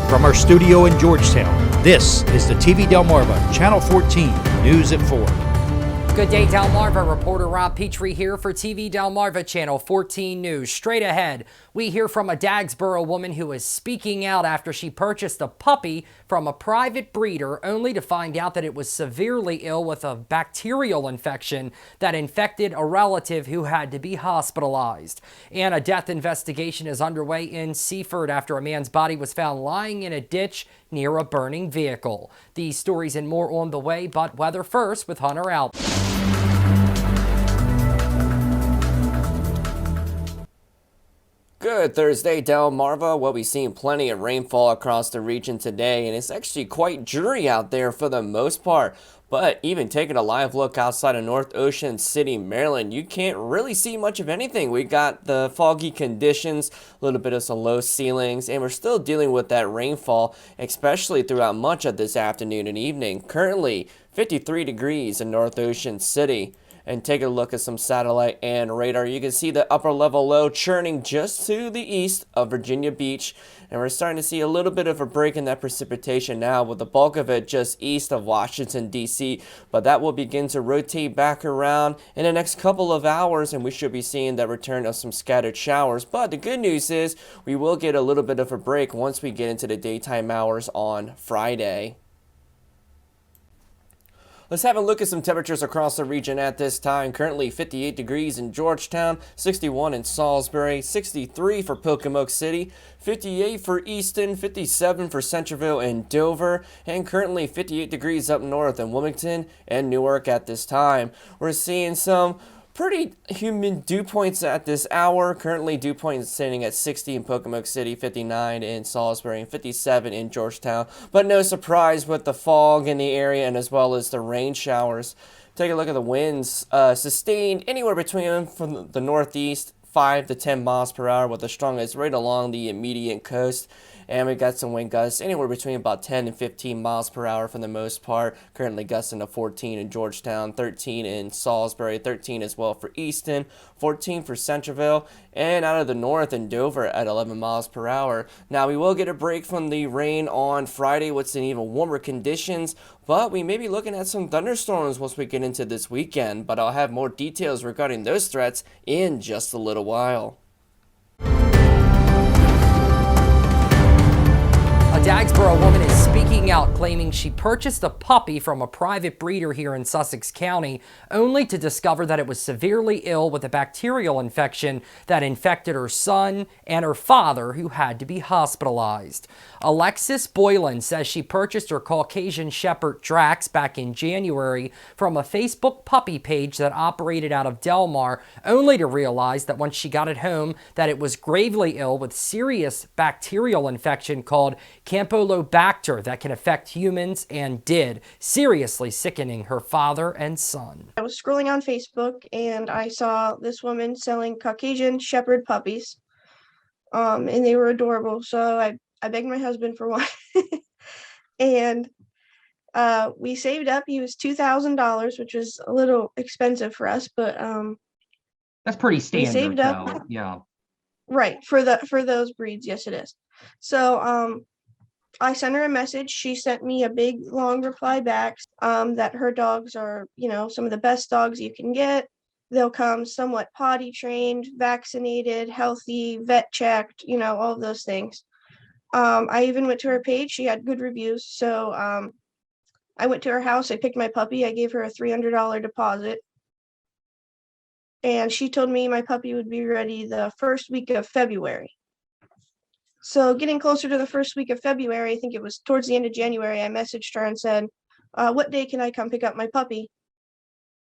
From our studio in Georgetown, this is the TV Delmarva Channel 14 News at 4. Good day, Delmarva. Reporter Rob Petrie here for TV Delmarva Channel 14 News. Straight ahead, we hear from a Dagsboro woman who is speaking out after she purchased a puppy from a private breeder, only to find out that it was severely ill with a bacterial infection that infected a relative who had to be hospitalized. And a death investigation is underway in Seaford after a man's body was found lying in a ditch near a burning vehicle. These stories and more on the way, but weather first with Hunter out. Good Thursday, Delmarva. We'll be seeing plenty of rainfall across the region today, and it's actually quite dreary out there for the most part. But even taking a live look outside of North Ocean City, Maryland, you can't really see much of anything. We got the foggy conditions, a little bit of some low ceilings, and we're still dealing with that rainfall, especially throughout much of this afternoon and evening. Currently, 53 degrees in North Ocean City. And take a look at some satellite and radar. You can see the upper level low churning just to the east of Virginia Beach. And we're starting to see a little bit of a break in that precipitation now, with the bulk of it just east of Washington, D.C. But that will begin to rotate back around in the next couple of hours, and we should be seeing the return of some scattered showers. But the good news is we will get a little bit of a break once we get into the daytime hours on Friday. Let's have a look at some temperatures across the region at this time. Currently 58 degrees in Georgetown, 61 in Salisbury, 63 for Pocomoke City, 58 for Easton, 57 for Centreville and Dover, and currently 58 degrees up north in Wilmington and Newark at this time. We're seeing some pretty humid dew points at this hour. Currently, dew points sitting at 60 in Pocomoke City, 59 in Salisbury, and 57 in Georgetown. But no surprise with the fog in the area and as well as the rain showers. Take a look at the winds. Sustained anywhere between from the northeast, 5 to 10 miles per hour, with the strongest right along the immediate coast. And we got some wind gusts anywhere between about 10 and 15 miles per hour for the most part. Currently gusting to 14 in Georgetown, 13 in Salisbury, 13 as well for Easton, 14 for Centreville, and out of the north in Dover at 11 miles per hour. Now we will get a break from the rain on Friday with some even warmer conditions, but we may be looking at some thunderstorms once we get into this weekend. But I'll have more details regarding those threats in just a little while. A Dagsboro woman is speaking out, claiming she purchased a puppy from a private breeder here in Sussex County, only to discover that it was severely ill with a bacterial infection that infected her son and her father, who had to be hospitalized. Alexis Boylan says she purchased her Caucasian Shepherd Drax back in January from a Facebook puppy page that operated out of Delmar, only to realize that once she got it home that it was gravely ill with serious bacterial infection called Campylobacter that can affect humans, and did, seriously sickening her father and son. I was scrolling on Facebook and I saw this woman selling Caucasian Shepherd puppies, and they were adorable. So I begged my husband for one, and we saved up. He was $2,000, which was a little expensive for us, but that's pretty standard. We saved up, though. Yeah. Right, for those breeds. Yes, it is. So I sent her a message. She sent me a big long reply back that her dogs are, some of the best dogs you can get. They'll come somewhat potty trained, vaccinated, healthy, vet checked, all of those things. I even went to her page. She had good reviews. So I went to her house. I picked my puppy. I gave her a $300 deposit. And she told me my puppy would be ready the first week of February. So getting closer to the first week of February, I think it was towards the end of January, I messaged her and said, what day can I come pick up my puppy?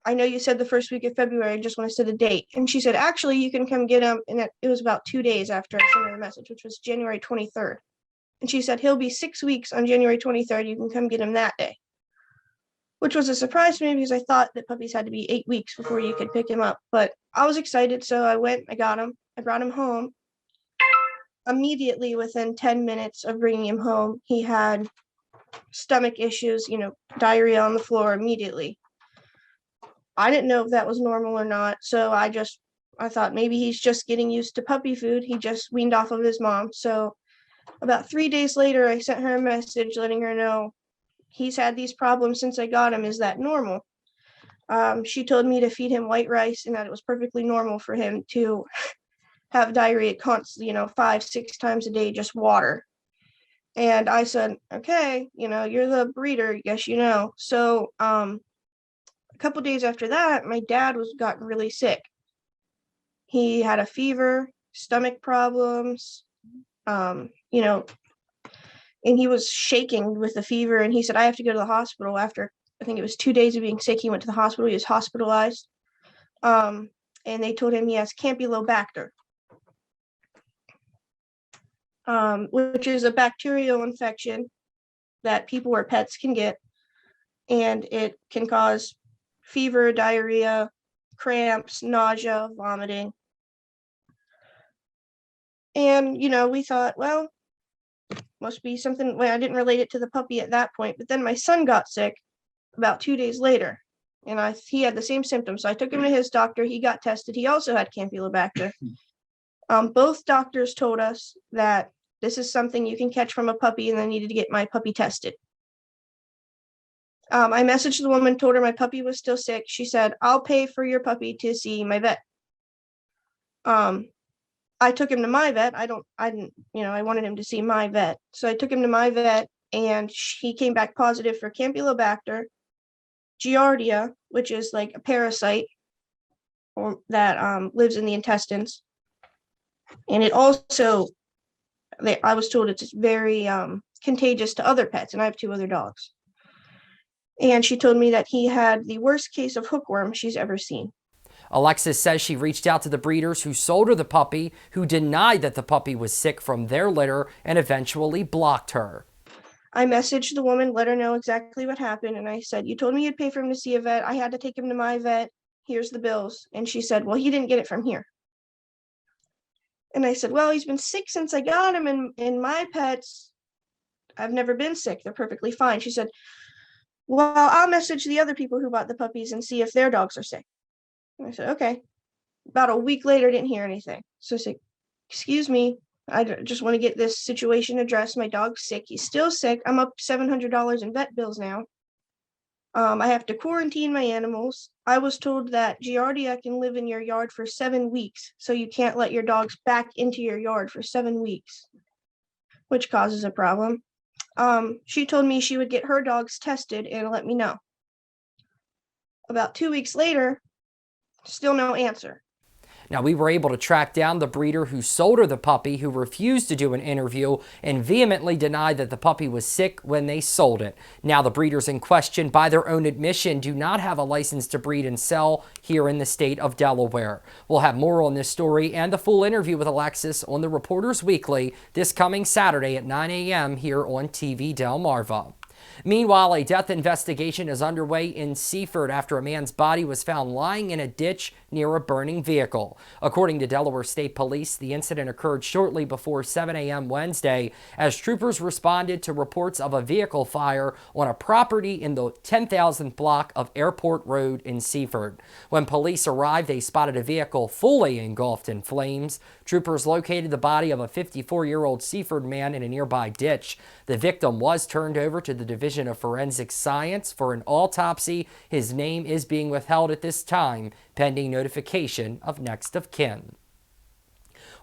I know you said the first week of February, I just want to set a date. And she said, actually, you can come get him. And it was about 2 days after I sent her the message, which was January 23rd. And she said, he'll be 6 weeks on January 23rd. You can come get him that day. Which was a surprise to me because I thought that puppies had to be 8 weeks before you could pick him up. But I was excited, so I went, I got him, I brought him home. Immediately within 10 minutes of bringing him home, he had stomach issues, diarrhea on the floor immediately. I didn't know if that was normal or not, so I thought maybe he's just getting used to puppy food. He just weaned off of his mom. So About 3 days later, I sent her a message letting her know he's had these problems since I got him. Is that normal? She told me to feed him white rice and that it was perfectly normal for him to have diarrhea constantly, 5-6 times a day, just water. And I said, okay, you're the breeder, yes, So a couple days after that, my dad got really sick. He had a fever, stomach problems, and he was shaking with the fever. And he said, I have to go to the hospital. After, I think it was 2 days of being sick, he went to the hospital. He was hospitalized. And they told him he has Campylobacter, which is a bacterial infection that people or pets can get. And it can cause fever, diarrhea, cramps, nausea, vomiting. And, we thought, well, must be something. Well, I didn't relate it to the puppy at that point. But then my son got sick about 2 days later, and he had the same symptoms. So I took him to his doctor. He got tested. He also had Campylobacter. Both doctors told us that this is something you can catch from a puppy, and I needed to get my puppy tested. I messaged the woman, told her my puppy was still sick. She said, I'll pay for your puppy to see my vet. I took him to my vet. I wanted him to see my vet. So I took him to my vet, and he came back positive for Campylobacter, Giardia, which is like a parasite that lives in the intestines. And it also, I was told it's very contagious to other pets, and I have 2 other dogs. And she told me that he had the worst case of hookworm she's ever seen. Alexis says she reached out to the breeders who sold her the puppy, who denied that the puppy was sick from their litter and eventually blocked her. I messaged the woman, let her know exactly what happened. And I said, you told me you'd pay for him to see a vet. I had to take him to my vet. Here's the bills. And she said, well, he didn't get it from here. And I said, well, he's been sick since I got him. And my pets, I've never been sick. They're perfectly fine. She said, well, I'll message the other people who bought the puppies and see if their dogs are sick. And I said, okay. About a week later, didn't hear anything. So I said, excuse me, I just want to get this situation addressed. My dog's sick. He's still sick. I'm up $700 in vet bills now. I have to quarantine my animals. I was told that Giardia can live in your yard for 7 weeks. So you can't let your dogs back into your yard for 7 weeks, which causes a problem. She told me she would get her dogs tested and let me know. About 2 weeks later, still no answer. Now, we were able to track down the breeder who sold her the puppy, who refused to do an interview and vehemently denied that the puppy was sick when they sold it. Now, the breeders in question, by their own admission, do not have a license to breed and sell here in the state of Delaware. We'll have more on this story and the full interview with Alexis on the Reporters Weekly this coming Saturday at 9 a.m. here on TV Delmarva. Meanwhile, a death investigation is underway in Seaford after a man's body was found lying in a ditch near a burning vehicle. According to Delaware State Police, the incident occurred shortly before 7 a.m. Wednesday as troopers responded to reports of a vehicle fire on a property in the 10,000th block of Airport Road in Seaford. When police arrived, they spotted a vehicle fully engulfed in flames. Troopers located the body of a 54-year-old Seaford man in a nearby ditch. The victim was turned over to the Division of Forensic Science for an autopsy. His name is being withheld at this time, pending notification of next of kin.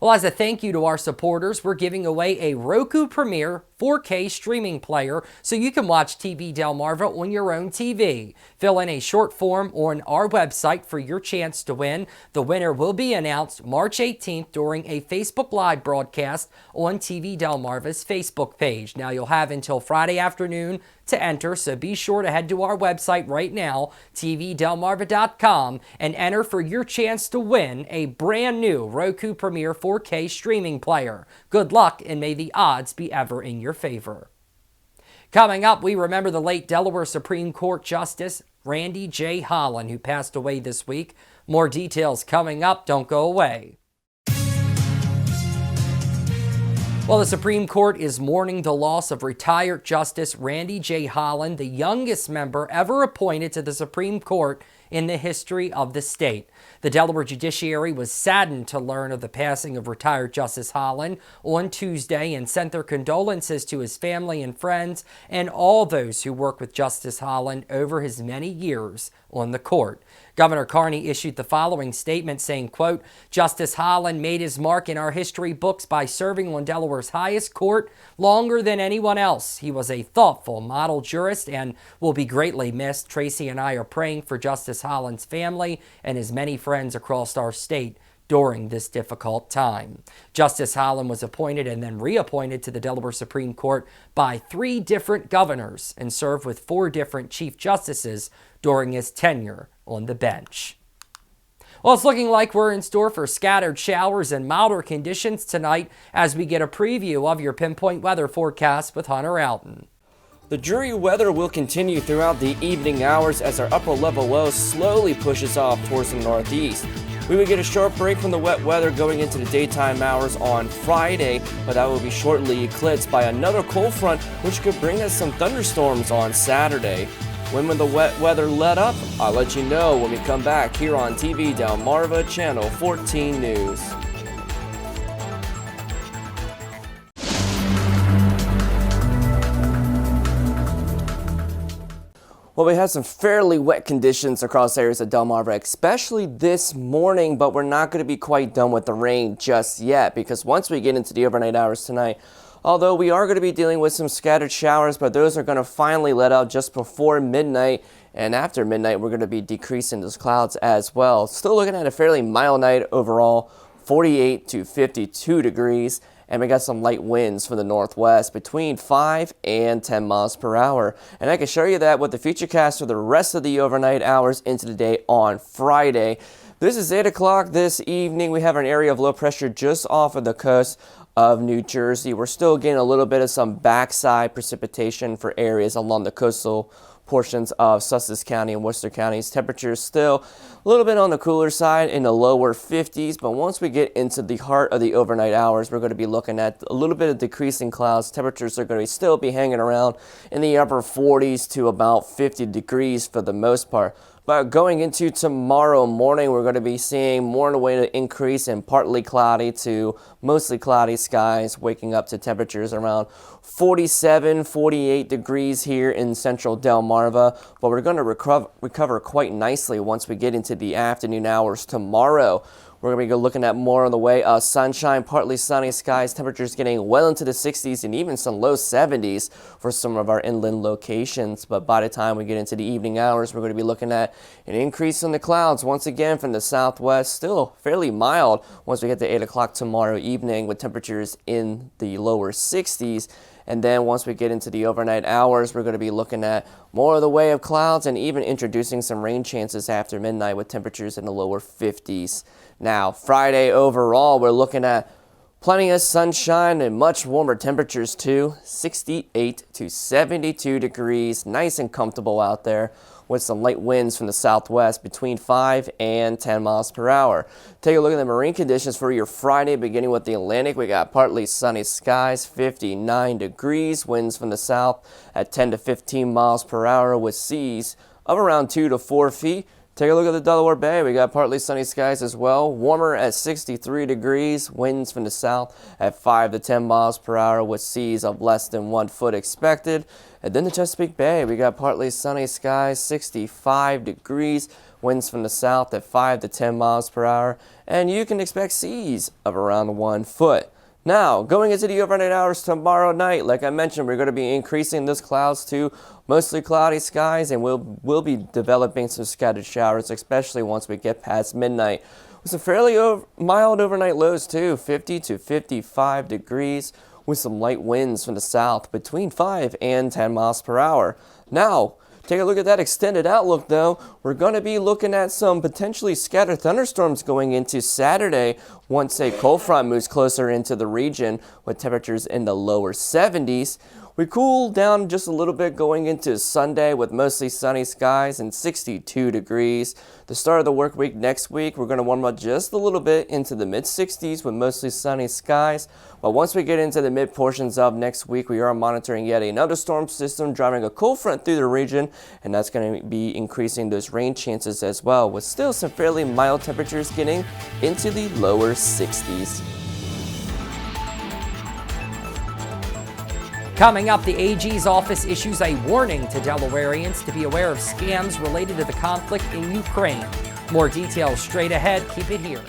Well, as a thank you to our supporters, we're giving away a Roku Premier 4K streaming player so you can watch TV Delmarva on your own TV. Fill in a short form on our website for your chance to win. The winner will be announced March 18th during a Facebook Live broadcast on TV Delmarva's Facebook page. Now, you'll have until Friday afternoon to enter, so be sure to head to our website right now, tvdelmarva.com, and enter for your chance to win a brand new Roku Premier 4K streaming player. Good luck, and may the odds be ever in your favor. Coming up, we remember the late Delaware Supreme Court Justice Randy J. Holland, who passed away this week. More details coming up. Don't go away. Well, the Supreme Court is mourning the loss of retired Justice Randy J. Holland, the youngest member ever appointed to the Supreme Court in the history of the state. The Delaware judiciary was saddened to learn of the passing of retired Justice Holland on Tuesday and sent their condolences to his family and friends and all those who worked with Justice Holland over his many years on the court. Governor Carney issued the following statement saying, quote, "Justice Holland made his mark in our history books by serving on Delaware's highest court longer than anyone else. He was a thoughtful, model jurist and will be greatly missed. Tracy and I are praying for Justice Holland's family and his many friends across our state during this difficult time." Justice Holland was appointed and then reappointed to the Delaware Supreme Court by 3 different governors and served with 4 different chief justices during his tenure on the bench. Well, it's looking like we're in store for scattered showers and milder conditions tonight as we get a preview of your pinpoint weather forecast with Hunter Alton. The dreary weather will continue throughout the evening hours as our upper level low slowly pushes off towards the northeast. We will get a short break from the wet weather going into the daytime hours on Friday, but that will be shortly eclipsed by another cold front, which could bring us some thunderstorms on Saturday. When will the wet weather let up? I'll let you know when we come back here on TV Delmarva Channel 14 News. Well, we had some fairly wet conditions across areas of Delmarva, especially this morning, but we're not going to be quite done with the rain just yet because once we get into the overnight hours tonight, although we are going to be dealing with some scattered showers, but those are going to finally let out just before midnight. And after midnight, we're going to be decreasing those clouds as well. Still looking at a fairly mild night overall, 48 to 52 degrees. And we got some light winds from the northwest between 5 and 10 miles per hour. And I can show you that with the futurecast for the rest of the overnight hours into the day on Friday. This is 8 o'clock this evening. We have an area of low pressure just off of the coast of New Jersey. We're still getting a little bit of some backside precipitation for areas along the coastal portions of Sussex County and Worcester counties. Temperatures still a little bit on the cooler side in the lower 50s, but once we get into the heart of the overnight hours, we're going to be looking at a little bit of decreasing clouds. Temperatures are going to still be hanging around in the upper 40s to about 50 degrees for the most part. But going into tomorrow morning, we're going to be seeing more in the way to increase in partly cloudy to mostly cloudy skies, waking up to temperatures around 47, 48 degrees here in central Delmarva. But we're going to recover quite nicely once we get into the afternoon hours tomorrow. We're going to be looking at more on the way of sunshine, partly sunny skies, temperatures getting well into the 60s and even some low 70s for some of our inland locations. But by the time we get into the evening hours, we're going to be looking at an increase in the clouds once again from the southwest, still fairly mild once we get to 8 o'clock tomorrow evening with temperatures in the lower 60s. And then once we get into the overnight hours, we're going to be looking at more of the way of clouds and even introducing some rain chances after midnight with temperatures in the lower 50s. Now, Friday overall, we're looking at plenty of sunshine and much warmer temperatures too, 68 to 72 degrees, nice and comfortable out there with some light winds from the southwest between 5 and 10 miles per hour. Take a look at the marine conditions for your Friday, beginning with the Atlantic. We got partly sunny skies, 59 degrees, winds from the south at 10 to 15 miles per hour with seas of around 2 to 4 feet. Take a look at the Delaware Bay. We got partly sunny skies as well. Warmer at 63 degrees. Winds from the south at 5 to 10 miles per hour with seas of less than 1 foot expected. And then the Chesapeake Bay. We got partly sunny skies, 65 degrees. Winds from the south at 5 to 10 miles per hour. And you can expect seas of around 1 foot. Now, going into the overnight hours tomorrow night, like I mentioned, we're going to be increasing those clouds to mostly cloudy skies, and we'll be developing some scattered showers, especially once we get past midnight. With some fairly mild overnight lows too, 50 to 55 degrees, with some light winds from the south between 5 and 10 miles per hour. Now, take a look at that extended outlook though. We're going to be looking at some potentially scattered thunderstorms going into Saturday once a cold front moves closer into the region with temperatures in the lower 70s. We cool down just a little bit going into Sunday with mostly sunny skies and 62 degrees. The start of the work week next week, we're going to warm up just a little bit into the mid-60s with mostly sunny skies. But once we get into the mid portions of next week, we are monitoring yet another storm system driving a cold front through the region, and that's going to be increasing those rain chances as well, with still some fairly mild temperatures getting into the lower 60s. Coming up, the AG's office issues a warning to Delawareans to be aware of scams related to the conflict in Ukraine. More details straight ahead. Keep it here.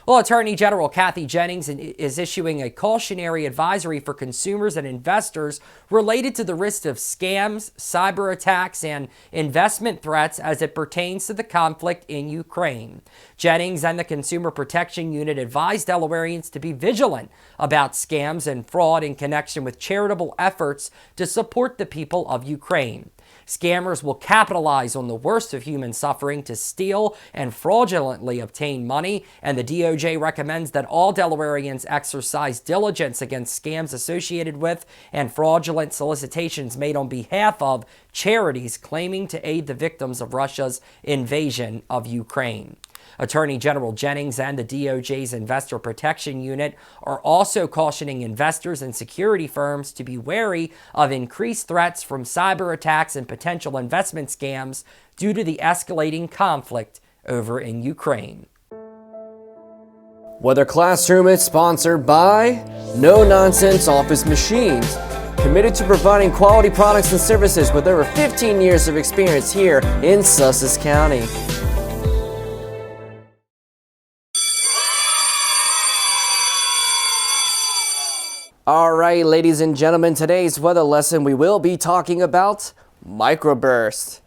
Well, Attorney General Kathy Jennings is issuing a cautionary advisory for consumers and investors related to the risk of scams, cyber attacks, and investment threats as it pertains to the conflict in Ukraine. Jennings and the Consumer Protection Unit advised Delawareans to be vigilant about scams and fraud in connection with charitable efforts to support the people of Ukraine. Scammers will capitalize on the worst of human suffering to steal and fraudulently obtain money, and the DOJ recommends that all Delawareans exercise diligence against scams associated with and fraudulent solicitations made on behalf of charities claiming to aid the victims of Russia's invasion of Ukraine. Attorney General Jennings and the DOJ's Investor Protection Unit are also cautioning investors and security firms to be wary of increased threats from cyber attacks and potential investment scams due to the escalating conflict over in Ukraine. Weather Classroom is sponsored by No Nonsense Office Machines, committed to providing quality products and services with over 15 years of experience here in Sussex County. Alright, ladies and gentlemen, today's weather lesson we will be talking about microburst.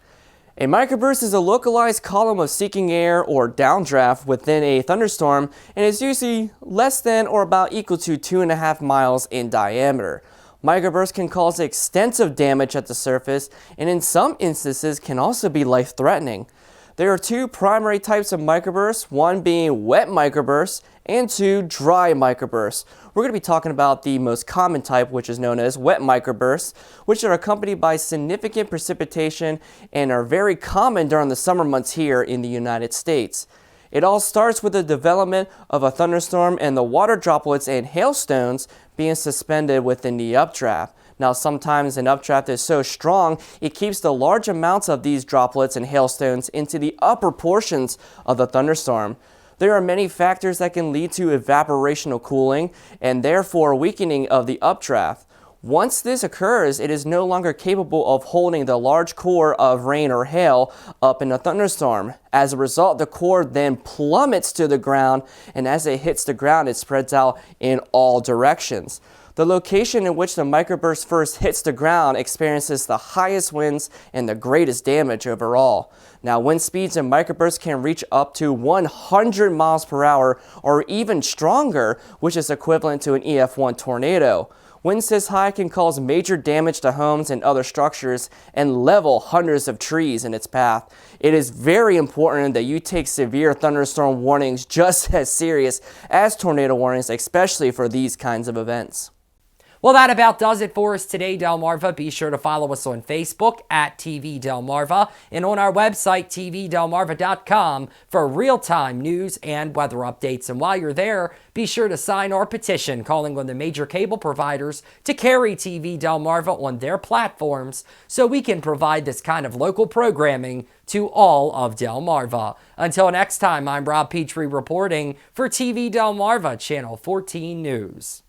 A microburst is a localized column of sinking air or downdraft within a thunderstorm, and is usually less than or about equal to 2.5 miles in diameter. Microbursts can cause extensive damage at the surface, and in some instances can also be life-threatening. There are two primary types of microbursts, one being wet microbursts and two dry microbursts. We're going to be talking about the most common type, which is known as wet microbursts, which are accompanied by significant precipitation and are very common during the summer months here in the United States. It all starts with the development of a thunderstorm and the water droplets and hailstones being suspended within the updraft. Now, sometimes an updraft is so strong, it keeps the large amounts of these droplets and hailstones into the upper portions of the thunderstorm. There are many factors that can lead to evaporational cooling and therefore weakening of the updraft. Once this occurs, it is no longer capable of holding the large core of rain or hail up in a thunderstorm. As a result, the core then plummets to the ground, and as it hits the ground, it spreads out in all directions. The location in which the microburst first hits the ground experiences the highest winds and the greatest damage overall. Now, wind speeds in microbursts can reach up to 100 miles per hour or even stronger, which is equivalent to an EF1 tornado. Winds this high can cause major damage to homes and other structures and level hundreds of trees in its path. It is very important that you take severe thunderstorm warnings just as serious as tornado warnings, especially for these kinds of events. Well, that about does it for us today, Delmarva. Be sure to follow us on Facebook at TV Delmarva and on our website, tvdelmarva.com, for real-time news and weather updates. And while you're there, be sure to sign our petition calling on the major cable providers to carry TV Delmarva on their platforms so we can provide this kind of local programming to all of Delmarva. Until next time, I'm Rob Petrie reporting for TV Delmarva Channel 14 News.